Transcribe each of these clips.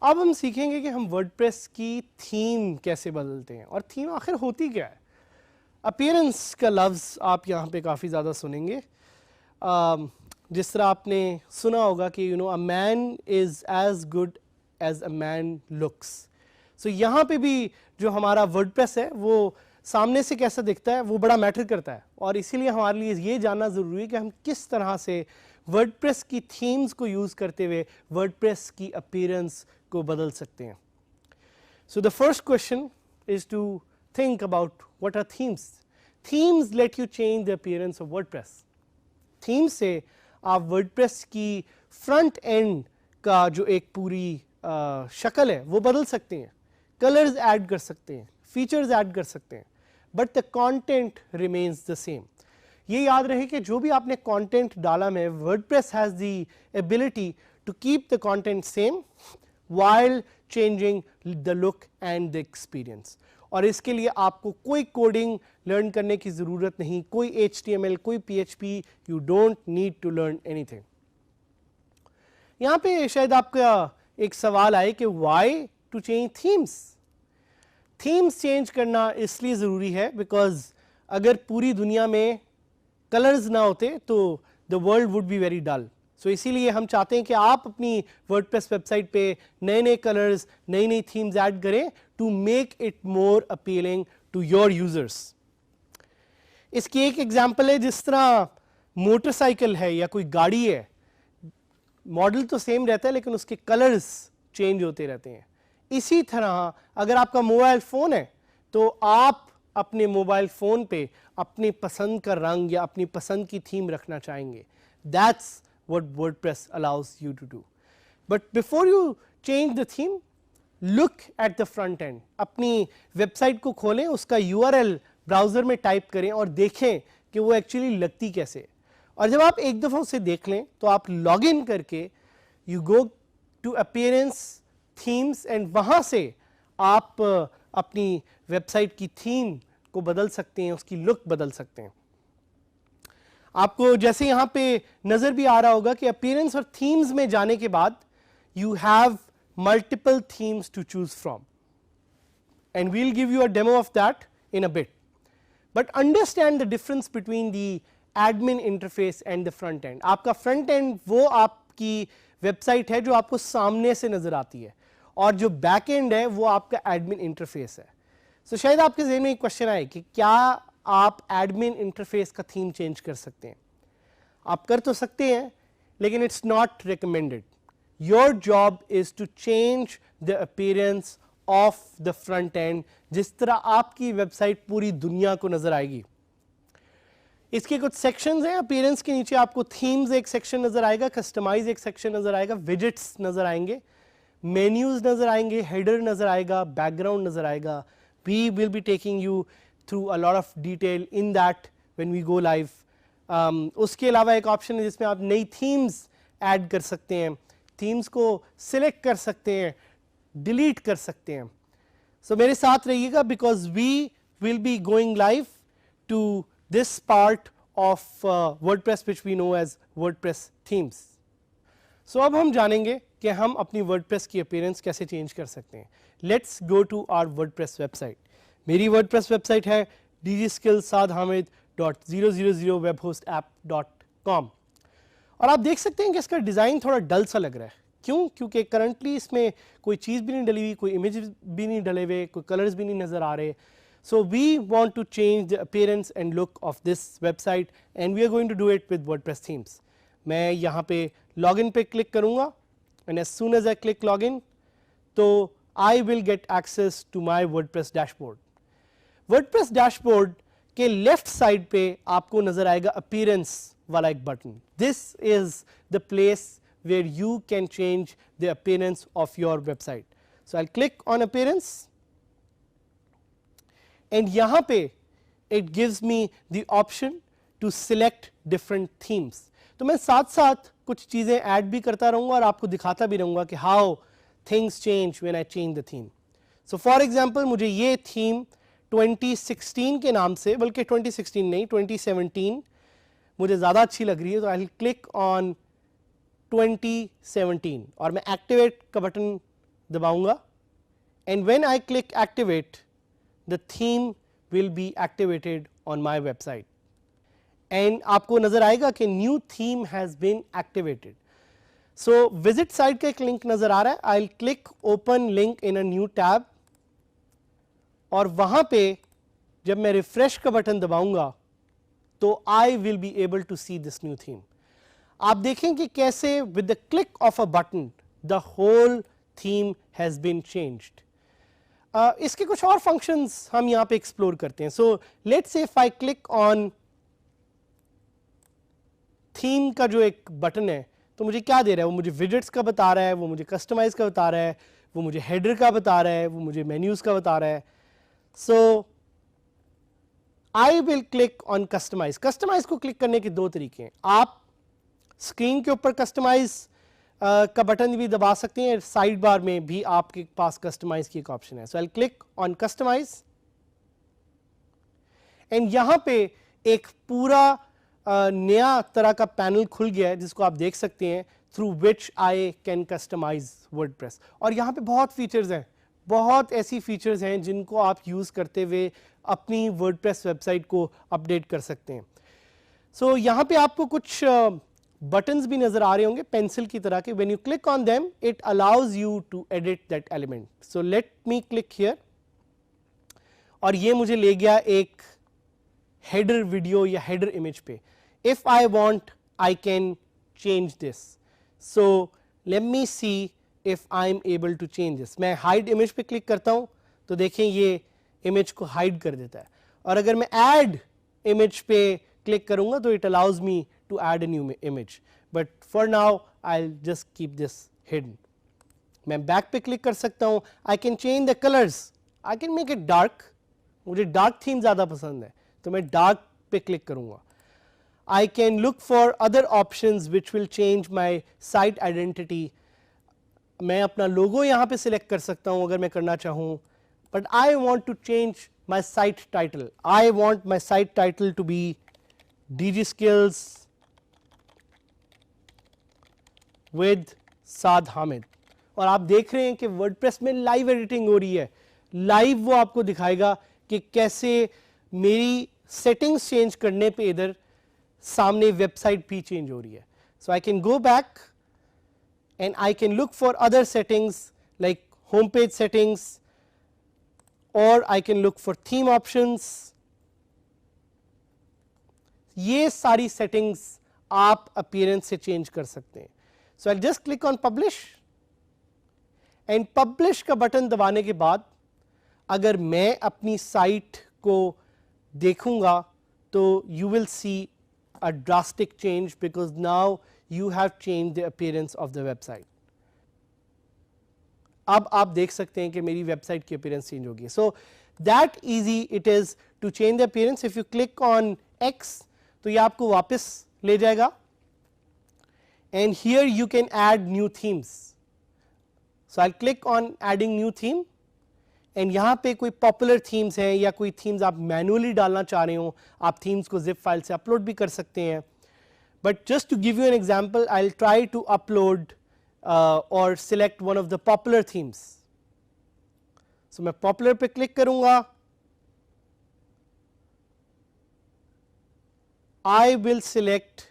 अब हम सीखेंगे कि हम वर्डप्रेस की थीम कैसे बदलते हैं, और थीम आखिर होती क्या है। अपीयरेंस का लफ्ज़ आप यहाँ पे काफ़ी ज़्यादा सुनेंगे। जिस तरह आपने सुना होगा कि a man is as good as a man looks. So यहाँ पे भी जो हमारा वर्डप्रेस है वो सामने से कैसा दिखता है वो बड़ा मैटर करता है, और इसीलिए हमारे लिए ये जानना ज़रूरी है कि हम किस तरह से वर्डप्रेस की थीम्स को यूज़ करते हुए वर्डप्रेस की अपीयरेंस को बदल सकते हैं। So the first question is to think about what are themes. Themes let you change the appearance of WordPress. Themes से आप WordPress की फ्रंट एंड का जो एक पूरी शक्ल है वो बदल सकते हैं, कलर्स ऐड कर सकते हैं, फीचर्स ऐड कर सकते हैं, but the content remains the same. ये याद रहे कि जो भी आपने कंटेंट डाला में, WordPress has the ability to keep the content same while changing the look and the experience। और इसके लिए आपको कोई कोडिंग लर्न करने की ज़रूरत नहीं, कोई HTML, कोई PHP, you don't need to learn anything। यहाँ पे शायद आपका एक सवाल आए कि why to change themes। Themes change करना इसलिए ज़रूरी है बिकॉज अगर पूरी दुनिया में कलर्स ना होते तो the world would be very dull. So इसीलिए हम चाहते हैं कि आप अपनी वर्डप्रेस वेबसाइट पे नए नए कलर्स, नई नई थीम्स ऐड करें to make it more appealing to your users. इसकी एक एग्जांपल है, जिस तरह मोटरसाइकिल है या कोई गाड़ी है, मॉडल तो सेम रहता है लेकिन उसके कलर्स चेंज होते रहते हैं। इसी तरह अगर आपका मोबाइल फ़ोन है तो आप अपने मोबाइल फ़ोन पे अपनी पसंद का रंग या अपनी पसंद की थीम रखना चाहेंगे। That's what WordPress allows you to do. But before you change the theme, look at the front end। अपनी वेबसाइट को खोलें, उसका URL ब्राउज़र में टाइप करें और देखें कि वो एक्चुअली लगती कैसे। और जब आप एक दफ़ा उसे देख लें तो आप लॉग इन करके you go to appearance themes and वहाँ से आप अपनी वेबसाइट की थीम को बदल सकते हैं, उसकी लुक बदल सकते हैं। आपको जैसे यहाँ पे नज़र भी आ रहा होगा कि अपीयरेंस और थीम्स में जाने के बाद you have multiple themes to choose from, and we'll give you a demo of that in a bit. But understand the difference between the admin interface and the front end. आपका front end वो आपकी website है जो आपको सामने से नज़र आती है, और जो बैक एंड है वो आपका एडमिन इंटरफेस है। सो शायद आपके ज़हन में एक क्वेश्चन आए कि क्या आप एडमिन इंटरफेस का थीम चेंज कर सकते हैं। आप कर तो सकते हैं लेकिन it's not recommended. Your job is to change the appearance of the front end, जिस तरह आपकी वेबसाइट पूरी दुनिया को नजर आएगी। इसके कुछ सेक्शंस हैं। अपीयरेंस के नीचे आपको थीम्स एक सेक्शन नजर आएगा, कस्टमाइज एक सेक्शन नजर आएगा, विजेट्स नजर आएंगे, मेन्यूज नजर आएंगे, हेडर नजर आएगा, बैकग्राउंड नजर आएगा। We will be taking you through a lot of detail in that when we go live। उसके अलावा एक ऑप्शन है जिसमें आप नई थीम्स ऐड कर सकते हैं, थीम्स को सिलेक्ट कर सकते हैं, डिलीट कर सकते हैं। सो मेरे साथ रहिएगा because we will be going live to this part of WordPress which we know as WordPress themes. So अब हम जानेंगे कि हम अपनी वर्डप्रेस की अपीयरेंस कैसे चेंज कर सकते हैं। Let's go to our WordPress website. मेरी वर्डप्रेस वेबसाइट है dgskills.hamid.000webhostapp.com, और आप देख सकते हैं कि इसका डिज़ाइन थोड़ा डल सा लग रहा है। क्यों? क्योंकि करंटली इसमें कोई चीज़ भी नहीं डली हुई, कोई इमेज भी नहीं डले हुए, कोई कलर्स भी नहीं नज़र आ रहे। So we want to change the appearance and look of this website and we are going to do it with WordPress themes. मैं यहाँ पे लॉग इन पे क्लिक करूँगा and as soon as I click log in तो I will get access to my WordPress dashboard. WordPress dashboard के left side पे आपको नजर आएगा अपीयरेंस वाला एक button. This is the place where you can change the appearance of your website. So I click on appearance and यहां पे it gives me the option to select different themes. तो मैं साथ साथ कुछ चीजें ऐड भी करता रहूंगा और आपको दिखाता भी रहूंगा कि how things change when I change the theme. So for example मुझे ये थीम 2016 के नाम से, बल्कि 2016 नहीं 2017 मुझे ज़्यादा अच्छी लग रही है, तो आई विल क्लिक ऑन 2017 और मैं एक्टिवेट का button दबाऊंगा and when I click activate the theme will be activated on my website and आपको नज़र आएगा कि new theme has been activated. So visit site का एक लिंक नज़र आ रहा है, I'll click open link in a new tab और वहाँ पे जब मैं रिफ्रेश का बटन दबाऊंगा तो I will be able to see this new theme. आप देखेंगे कैसे with the click of a button the whole theme has been changed. इसके कुछ और फंक्शंस हम यहाँ पे एक्सप्लोर करते हैं. So let's say if I click on theme का जो एक बटन है तो मुझे क्या दे रहा है, वो मुझे विजेट्स का बता रहा है, वो मुझे कस्टमाइज का बता रहा है, वो मुझे हेडर का बता रहा है, वो मुझे मेन्यूज का बता रहा है. So I will click on customise. Customise को क्लिक करने के दो तरीके हैं. आप स्क्रीन के ऊपर कस्टमाइज का बटन भी दबा सकते हैं, साइड बार में भी आपके पास कस्टमाइज की एक ऑप्शन है. So I click on customise and यहां पे एक पूरा नया तरह का पैनल खुल गया है जिसको आप देख सकते हैं, through which I can customise WordPress. और यहां पे बहुत फीचर्स हैं, बहुत ऐसी फीचर्स हैं जिनको आप यूज करते हुए अपनी वर्डप्रेस वेबसाइट को अपडेट कर सकते हैं. सो यहां पे आपको कुछ बटन्स भी नजर आ रहे होंगे पेंसिल की तरह के. When you click on them it allows you to edit that element. So let me click here और ये मुझे ले गया एक हेडर वीडियो या हेडर इमेज पे. If I want I can change this. So let me see if I am able to change this. मैं hide image पे क्लिक करता हूं तो देखें ये इमेज को हाइड कर देता है. और अगर मैं ऐड इमेज पे क्लिक करूंगा तो it allows me to add a new image, but for now I'll just keep this hidden. मैं back पे click कर सकता हूँ. I can change the colors. I can make it dark. मुझे dark theme ज़्यादा पसंद है तो मैं dark पे click करूँगा. I can look for other options which will change my site identity. मैं अपना logo यहाँ पे select कर सकता हूँ अगर मैं करना चाहूँ. But I want to change my site title. I want my site title to be DigiSkills with साद हामिद. और आप देख रहे हैं कि वर्डप्रेस में लाइव एडिटिंग हो रही है. लाइव वो आपको दिखाएगा कि कैसे मेरी सेटिंग्स चेंज करने पे इधर सामने वेबसाइट भी चेंज हो रही है. So I can go back and I can look for other settings like home page settings और I can look for theme options. ये सारी सेटिंग्स आप अपीयरेंस से चेंज कर सकते हैं. So I just click on publish and publish का button दबाने के बाद अगर मैं अपनी साइट को देखूंगा तो you will see a drastic change because now you have change the appearance of the website. अब आप देख सकते हैं कि मेरी वेबसाइट की अपीयरेंस चेंज होगी. So that easy it is to change the appearance. If you click on X तो ये आपको वापस ले जाएगा and here you can add new themes. So I'll click on adding new theme and यहाँ पे कोई popular themes हैं या कोई themes आप manually डालना चाह रहे हो आप themes को zip file से upload भी कर सकते हैं. But just to give you an example I'll try to upload or select one of the popular themes. So मैं popular पे click करूँगा. I will select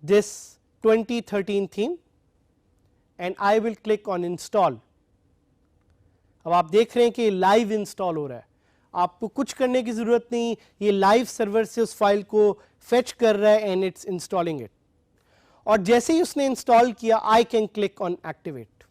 this 2013 theme and I will click on install. अब आप देख रहे हैं कि live install हो रहा है. आपको कुछ करने की जरूरत नहीं, ये लाइव सर्वर से उस फाइल को फेच कर रहा है एंड इट्स इंस्टॉलिंग इट. और जैसे ही उसने इंस्टॉल किया I can click on activate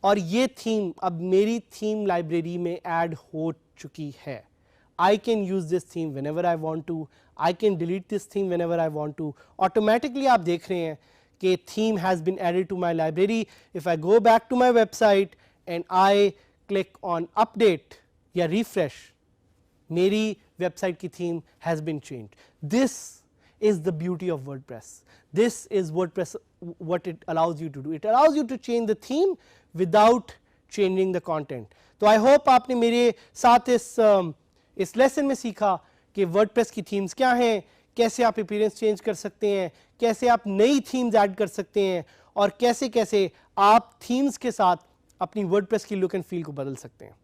और ये थीम अब मेरी थीम लाइब्रेरी में ऐड हो चुकी है. I can use this theme whenever I want to. I can delete this theme whenever I want to. Automatically आप देख रहे हैं कि theme has been added to my library. If I go back to my website and I click on update या refresh, मेरी website की theme has been changed. This is the beauty of WordPress. This is WordPress what it allows you to do. It allows you to change the theme without changing the content. तो I hope आपने मेरे साथ इस lesson में सीखा कि WordPress की themes क्या हैं, कैसे आप अपीयरेंस चेंज कर सकते हैं, कैसे आप नई थीम्स ऐड कर सकते हैं और कैसे कैसे आप थीम्स के साथ अपनी वर्डप्रेस की लुक एंड फील को बदल सकते हैं।